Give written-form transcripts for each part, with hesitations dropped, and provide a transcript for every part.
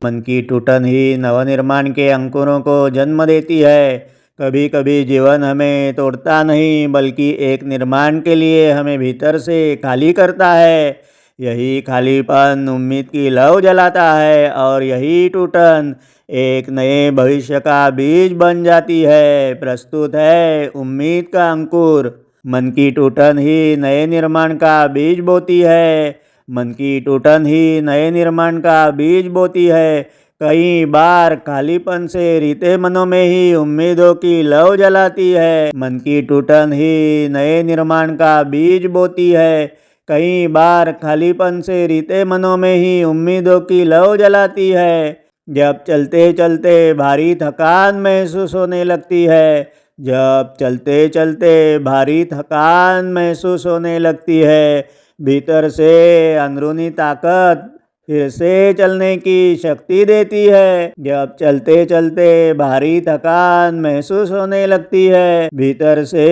मन की टूटन ही नवनिर्माण के अंकुरों को जन्म देती है। कभी कभी जीवन हमें तोड़ता नहीं बल्कि एक निर्माण के लिए हमें भीतर से खाली करता है। यही खालीपन उम्मीद की लौ जलाता है और यही टूटन एक नए भविष्य का बीज बन जाती है। प्रस्तुत है उम्मीद का अंकुर। मन की टूटन ही नए निर्माण का बीज बोती है। मन की टूटन ही नए निर्माण का बीज बोती है। कई बार खालीपन से रीते मनों में ही उम्मीदों की लौ जलाती है। मन की टूटन ही नए निर्माण का बीज बोती है। कई बार खालीपन से रीते मनों में ही उम्मीदों की लौ जलाती है। जब चलते चलते भारी थकान महसूस होने लगती है। जब चलते चलते भारी थकान महसूस होने लगती है। भीतर से अंदरूनी ताकत फिर से चलने की शक्ति देती है। जब चलते चलते भारी थकान महसूस होने लगती है। भीतर से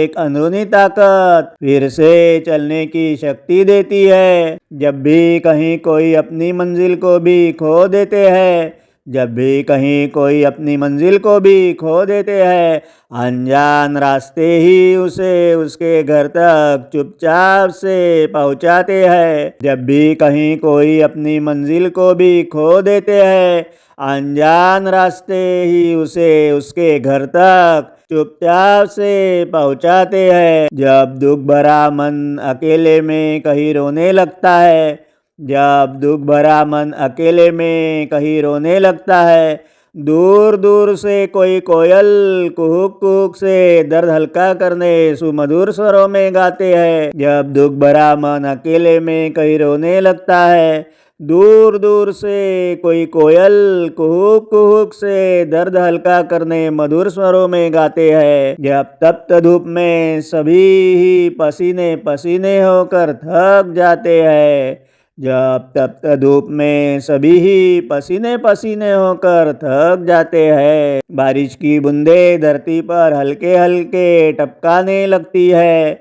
एक अंदरूनी ताकत फिर से चलने की शक्ति देती है। जब भी कहीं कोई अपनी मंजिल को भी खो देते हैं। जब भी कहीं कोई अपनी मंजिल को भी खो देते हैं। अनजान रास्ते ही उसे उसके घर तक चुपचाप से पहुंचाते हैं। जब भी कहीं कोई अपनी मंजिल को भी खो देते हैं। अनजान रास्ते ही उसे उसके घर तक चुपचाप से पहुंचाते हैं। जब दुख भरा मन अकेले में कहीं रोने लगता है। जब दुख भरा मन अकेले में कहीं रोने लगता है। दूर दूर से कोई कोयल कुहुक कुहुक से दर्द हल्का करने सुमधुर स्वरों में गाते हैं। जब दुख भरा मन अकेले में कहीं रोने लगता है। दूर दूर से कोई कोयल कुहुक कुहुक से दर्द हल्का करने मधुर स्वरों में गाते हैं। जब तप्त धूप में सभी ही पसीने पसीने होकर थक जाते हैं। जब तप्त धूप में सभी ही पसीने पसीने होकर थक जाते हैं। बारिश की बूंदें धरती पर हल्के हल्के टपकाने लगती है।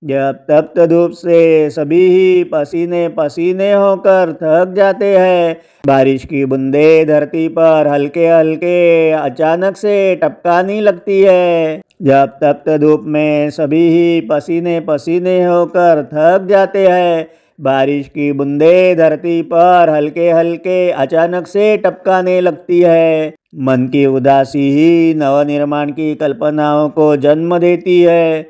जब तप्त धूप से सभी ही पसीने पसीने होकर थक जाते हैं। बारिश की बूंदें धरती पर हल्के हल्के अचानक से टपकाने लगती है। जब तप्त धूप में सभी ही पसीने पसीने होकर थक जाते हैं। बारिश की बूंदें धरती पर हल्के हल्के अचानक से टपकाने लगती है। मन की उदासी ही नवनिर्माण की कल्पनाओं को जन्म देती है।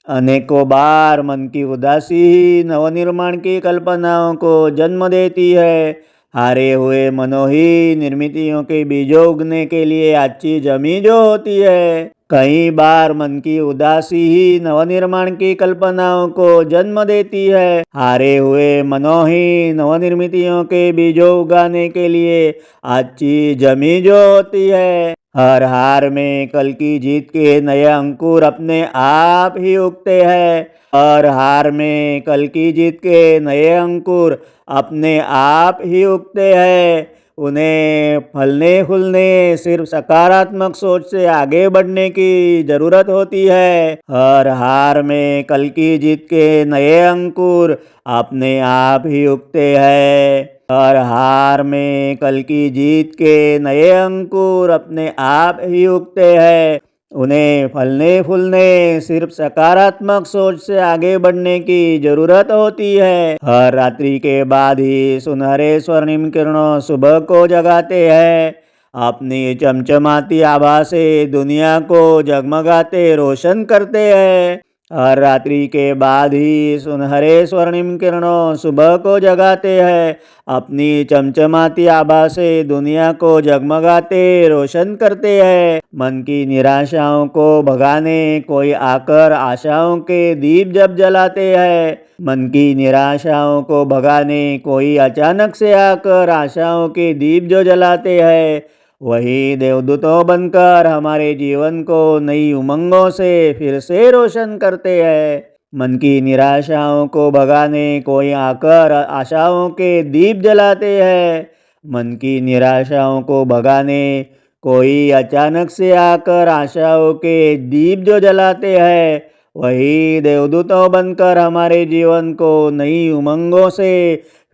अनेकों बार मन की उदासी ही नवनिर्माण की कल्पनाओं को जन्म देती है। हारे हुए मनों ही निर्मितियों के बीजों उगने के लिए अच्छी जमी जो होती है। कई बार मन की उदासी ही नवनिर्माण की कल्पनाओं को जन्म देती है। हारे हुए मनों ही नवनिर्मितियों के बीजों उगाने के लिए अच्छी जमी जो होती है। हर हार में कल की जीत के नए अंकुर अपने आप ही उगते हैं। हर हार में कल की जीत के नए अंकुर अपने आप ही उगते हैं। उन्हें फलने फूलने सिर्फ सकारात्मक सोच से आगे बढ़ने की जरूरत होती है। हर हार में कल की जीत के नए अंकुर अपने आप ही उगते हैं। हर हार में कल की जीत के नए अंकुर अपने आप ही उगते हैं। उन्हें फलने फूलने सिर्फ सकारात्मक सोच से आगे बढ़ने की जरूरत होती है। हर रात्रि के बाद ही सुनहरे स्वर्णिम किरणों सुबह को जगाते हैं। अपनी चमचमाती आभा से दुनिया को जगमगाते रोशन करते हैं। हर रात्रि के बाद ही सुनहरे स्वर्णिम किरणों सुबह को जगाते हैं। अपनी चमचमाती आभा से दुनिया को जगमगाते रोशन करते हैं। मन की निराशाओं को भगाने कोई आकर आशाओं के दीप जब जलाते हैं। मन की निराशाओं को भगाने कोई अचानक से आकर आशाओं के दीप जो जलाते हैं। वही देवदूतों बनकर हमारे जीवन को नई उमंगों से फिर से रोशन करते हैं। मन की निराशाओं को भगाने कोई आकर आशाओं के दीप जलाते हैं। मन की निराशाओं को भगाने कोई अचानक से आकर आशाओं के दीप जो जलाते हैं। वही देवदूतों बनकर हमारे जीवन को नई उमंगों से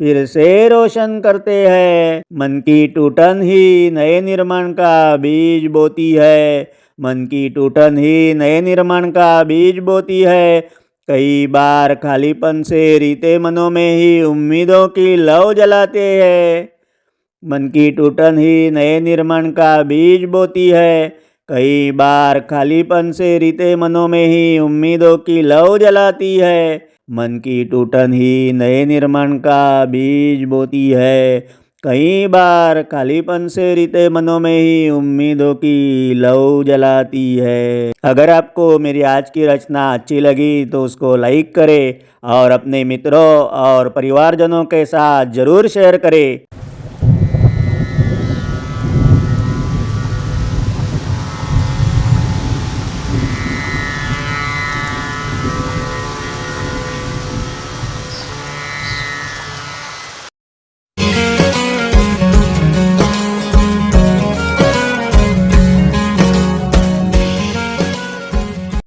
फिर से रोशन करते हैं। मन की टूटन ही नए निर्माण का बीज बोती है। मन की टूटन ही नए निर्माण का बीज बोती है। कई बार खालीपन से रीते मनों में ही उम्मीदों की लौ जलाते हैं। मन की टूटन ही नए निर्माण का बीज बोती है। कई बार खालीपन से रीते मनों में ही उम्मीदों की लौ जलाती है। मन की टूटन ही नए निर्माण का बीज बोती है। कई बार खालीपन से रीते मनों में ही उम्मीदों की लौ जलाती है। अगर आपको मेरी आज की रचना अच्छी लगी तो उसको लाइक करें और अपने मित्रों और परिवारजनों के साथ ज़रूर शेयर करें।